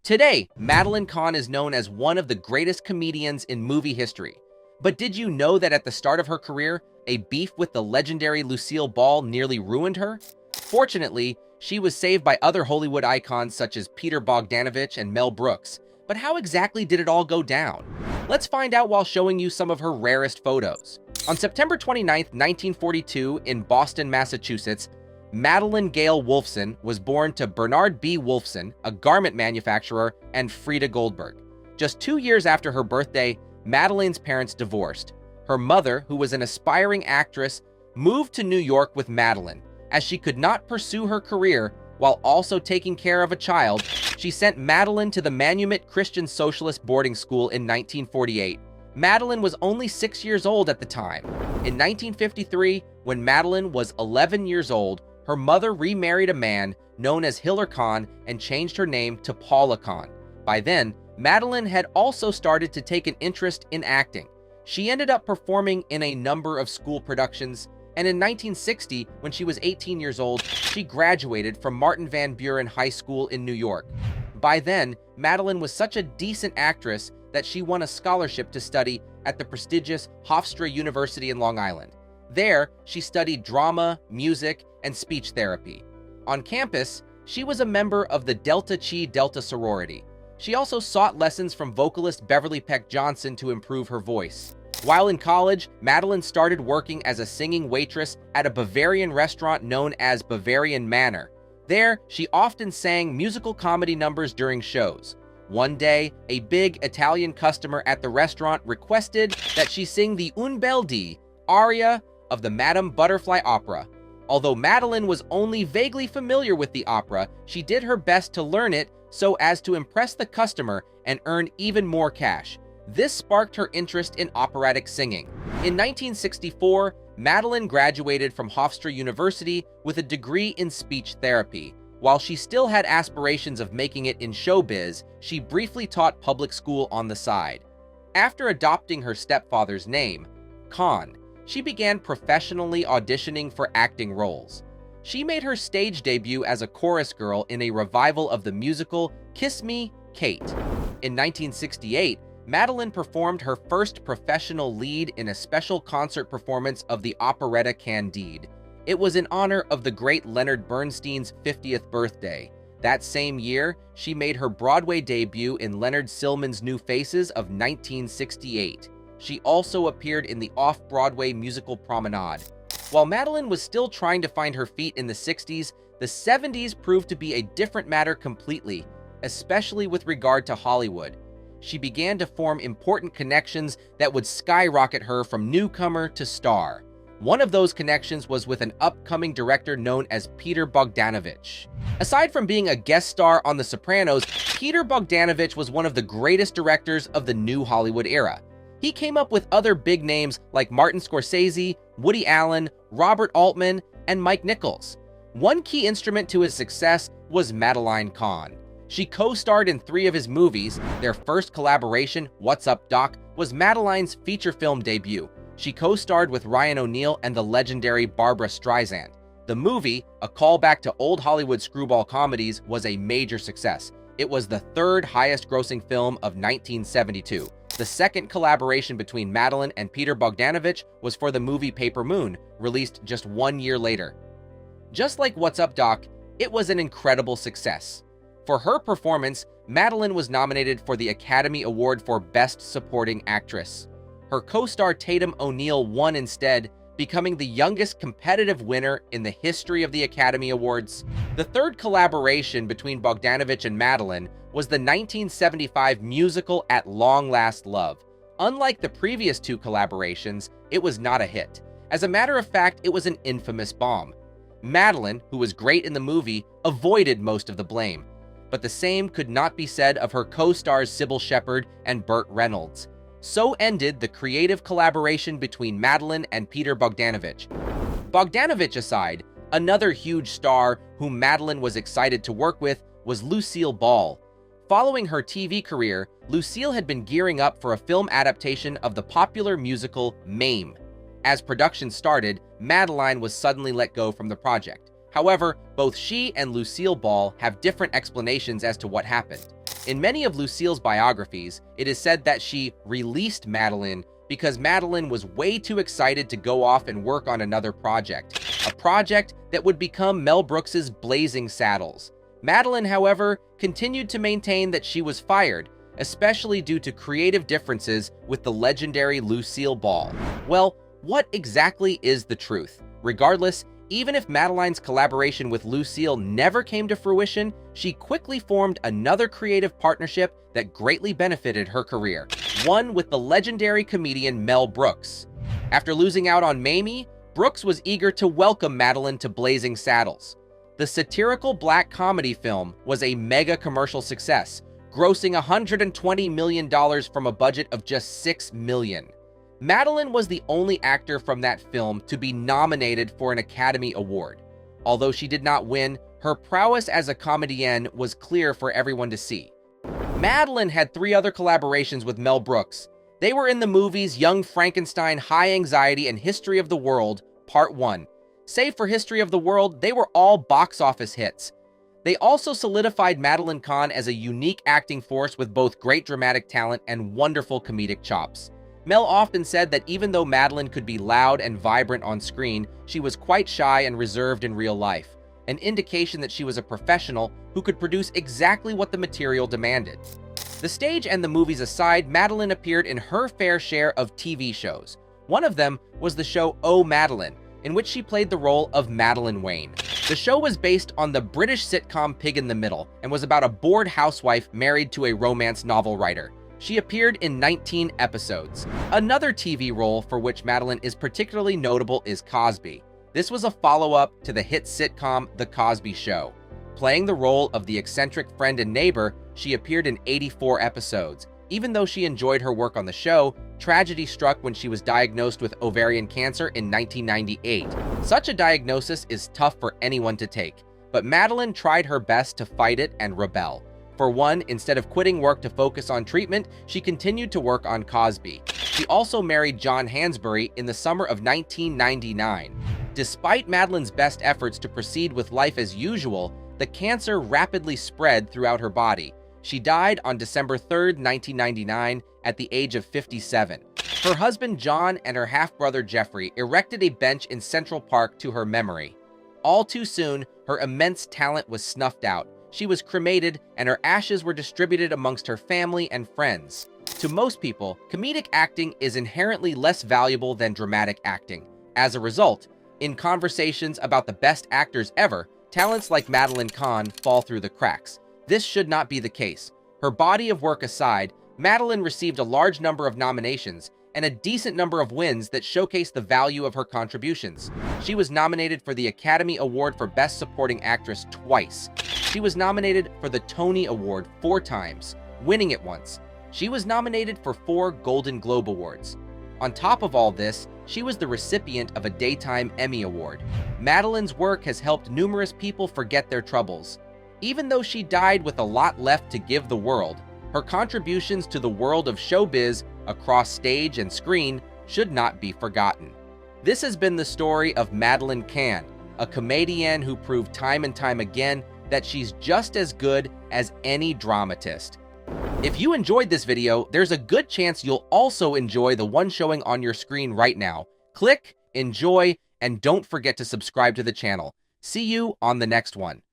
Today, Madeline Kahn is known as one of the greatest comedians in movie history. But did you know that at the start of her career, a beef with the legendary Lucille Ball nearly ruined her? Fortunately, she was saved by other Hollywood icons such as Peter Bogdanovich and Mel Brooks. But how exactly did it all go down? Let's find out while showing you some of her rarest photos. On September 29, 1942, in Boston, Massachusetts, Madeline Gail Wolfson was born to Bernard B. Wolfson, a garment manufacturer, and Frida Goldberg. Just 2 years after her birthday, Madeline's parents divorced. Her mother, who was an aspiring actress, moved to New York with Madeline. As she could not pursue her career while also taking care of a child, she sent Madeline to the Manumit Christian Socialist boarding school in 1948. Madeline was only 6 years old at the time. In 1953, when Madeline was 11 years old, her mother remarried a man known as Hiller Kahn and changed her name to Paula Kahn. By then, Madeline had also started to take an interest in acting. She ended up performing in a number of school productions, and in 1960, when she was 18 years old, she graduated from Martin Van Buren High School in New York. By then, Madeline was such a decent actress that she won a scholarship to study at the prestigious Hofstra University in Long Island. There, she studied drama, music, and speech therapy. On campus, she was a member of the Delta Chi Delta sorority. She also sought lessons from vocalist Beverly Peck Johnson to improve her voice. While in college, Madeline started working as a singing waitress at a Bavarian restaurant known as Bavarian Manor. There, she often sang musical comedy numbers during shows. One day, a big Italian customer at the restaurant requested that she sing the Un bel dì aria of the Madame Butterfly opera. Although Madeline was only vaguely familiar with the opera, she did her best to learn it so as to impress the customer and earn even more cash. This sparked her interest in operatic singing. In 1964, Madeline graduated from Hofstra University with a degree in speech therapy. While she still had aspirations of making it in showbiz, she briefly taught public school on the side. After adopting her stepfather's name, Kahn, she began professionally auditioning for acting roles. She made her stage debut as a chorus girl in a revival of the musical Kiss Me, Kate. In 1968, Madeline performed her first professional lead in a special concert performance of the operetta Candide. It was in honor of the great Leonard Bernstein's 50th birthday. That same year, she made her Broadway debut in Leonard Sillman's New Faces of 1968. She also appeared in the off-Broadway musical Promenade. While Madeline was still trying to find her feet in the 60s, the 70s proved to be a different matter completely, especially with regard to Hollywood. She began to form important connections that would skyrocket her from newcomer to star. One of those connections was with an upcoming director known as Peter Bogdanovich. Aside from being a guest star on The Sopranos, Peter Bogdanovich was one of the greatest directors of the new Hollywood era. He came up with other big names like Martin Scorsese, Woody Allen, Robert Altman, and Mike Nichols. One key instrument to his success was Madeline Kahn. She co-starred in 3 of his movies. Their first collaboration, What's Up, Doc?, was Madeline's feature film debut. She co-starred with Ryan O'Neal and the legendary Barbra Streisand. The movie, a callback to old Hollywood screwball comedies, was a major success. It was the 3rd highest-grossing film of 1972. The second collaboration between Madeline and Peter Bogdanovich was for the movie Paper Moon, released just 1 year later. Just like What's Up, Doc?, it was an incredible success. For her performance, Madeline was nominated for the Academy Award for Best Supporting Actress. Her co-star Tatum O'Neal won instead, becoming the youngest competitive winner in the history of the Academy Awards. The third collaboration between Bogdanovich and Madeline was the 1975 musical At Long Last Love. Unlike the previous 2 collaborations, it was not a hit. As a matter of fact, it was an infamous bomb. Madeline, who was great in the movie, avoided most of the blame. But the same could not be said of her co-stars Sybil Shepherd and Burt Reynolds. So ended the creative collaboration between Madeline and Peter Bogdanovich. Bogdanovich aside, another huge star whom Madeline was excited to work with was Lucille Ball. Following her TV career, Lucille had been gearing up for a film adaptation of the popular musical Mame. As production started, Madeline was suddenly let go from the project. However, both she and Lucille Ball have different explanations as to what happened. In many of Lucille's biographies, it is said that she released Madeline because Madeline was way too excited to go off and work on another project, a project that would become Mel Brooks's Blazing Saddles. Madeline, however, continued to maintain that she was fired, especially due to creative differences with the legendary Lucille Ball. Well, what exactly is the truth? Regardless, even if Madeline's collaboration with Lucille never came to fruition, she quickly formed another creative partnership that greatly benefited her career, one with the legendary comedian Mel Brooks. After losing out on Mamie, Brooks was eager to welcome Madeline to Blazing Saddles. The satirical black comedy film was a mega commercial success, grossing $120 million from a budget of just $6 million. Madeline was the only actor from that film to be nominated for an Academy Award. Although she did not win, her prowess as a comedienne was clear for everyone to see. Madeline had 3 other collaborations with Mel Brooks. They were in the movies Young Frankenstein, High Anxiety, and History of the World, Part 1. Save for History of the World, they were all box office hits. They also solidified Madeline Kahn as a unique acting force with both great dramatic talent and wonderful comedic chops. Mel often said that even though Madeline could be loud and vibrant on screen, she was quite shy and reserved in real life, an indication that she was a professional who could produce exactly what the material demanded. The stage and the movies aside, Madeline appeared in her fair share of TV shows. One of them was the show Oh, Madeline, in which she played the role of Madeline Wayne. The show was based on the British sitcom Pig in the Middle and was about a bored housewife married to a romance novel writer. She appeared in 19 episodes. Another TV role for which Madeline is particularly notable is Cosby. This was a follow-up to the hit sitcom The Cosby Show. Playing the role of the eccentric friend and neighbor, she appeared in 84 episodes. Even though she enjoyed her work on the show, tragedy struck when she was diagnosed with ovarian cancer in 1998. Such a diagnosis is tough for anyone to take, but Madeline tried her best to fight it and rebel. For one, instead of quitting work to focus on treatment, she continued to work on Cosby. She also married John Hansbury in the summer of 1999. Despite Madeline's best efforts to proceed with life as usual, the cancer rapidly spread throughout her body. She died on December 3, 1999, at the age of 57. Her husband John and her half-brother Jeffrey erected a bench in Central Park to her memory. All too soon, her immense talent was snuffed out. She was cremated, and her ashes were distributed amongst her family and friends. To most people, comedic acting is inherently less valuable than dramatic acting. As a result, in conversations about the best actors ever, talents like Madeline Kahn fall through the cracks. This should not be the case. Her body of work aside, Madeline received a large number of nominations and a decent number of wins that showcase the value of her contributions. She was nominated for the Academy Award for Best Supporting Actress twice. She was nominated for the Tony Award 4 times, winning it once. She was nominated for 4 Golden Globe Awards. On top of all this, she was the recipient of a Daytime Emmy Award. Madeline's work has helped numerous people forget their troubles. Even though she died with a lot left to give the world, her contributions to the world of showbiz across stage and screen should not be forgotten. This has been the story of Madeline Kahn, a comedienne who proved time and time again that she's just as good as any dramatist. If you enjoyed this video, there's a good chance you'll also enjoy the one showing on your screen right now. Click, enjoy, and don't forget to subscribe to the channel. See you on the next one.